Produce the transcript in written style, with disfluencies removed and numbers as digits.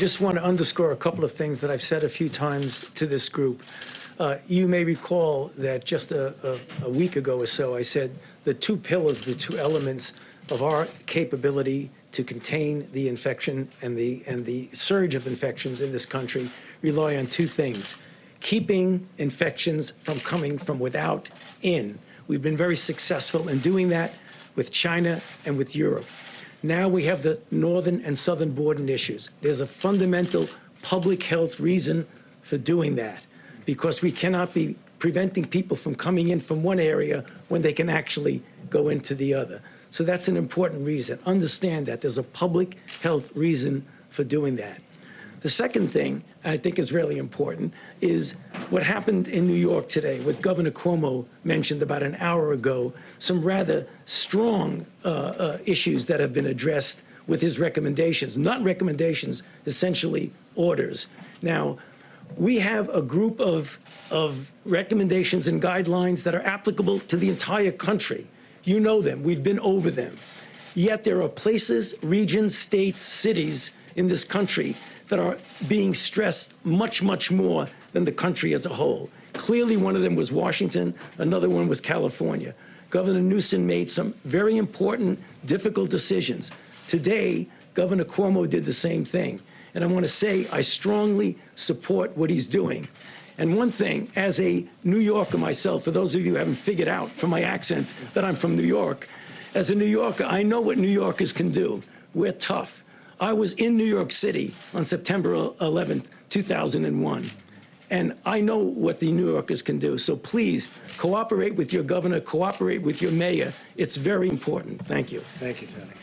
just want to underscore a couple of things that I've said a few times to this group. You may recall that just a week ago or so, I said the two pillars, the two elements of our capability to contain the infection and the surge of infections in this country rely on two things: keeping infections from coming from without in. We've been very successful in doing that with China and with Europe. Now we have the northern and southern border issues. There's a fundamental public health reason for doing that, because we cannot be preventing people from coming in from one area when they can actually go into the other. So that's an important reason. Understand that there's a public health reason for doing that. The second thing I think is really important is what happened in New York today, what Governor Cuomo mentioned about an hour ago, some rather strong issues that have been addressed with his recommendations. Not recommendations, essentially orders. Now, we have a group of recommendations and guidelines that are applicable to the entire country. You know them. We've been over them. Yet there are places, regions, states, cities in this country that are being stressed much, much more than the country as a whole. Clearly, one of them was Washington. Another one was California. Governor Newsom made some very important, difficult decisions. Today, Governor Cuomo did the same thing. And I want to say I strongly support what he's doing. And one thing, as a New Yorker myself, for those of you who haven't figured out from my accent that I'm from New York, as a New Yorker, I know what New Yorkers can do. We're tough. I was in New York City on September 11th, 2001. And I know what the New Yorkers can do. So please, cooperate with your governor, cooperate with your mayor. It's very important. Thank you. Thank you, Tony.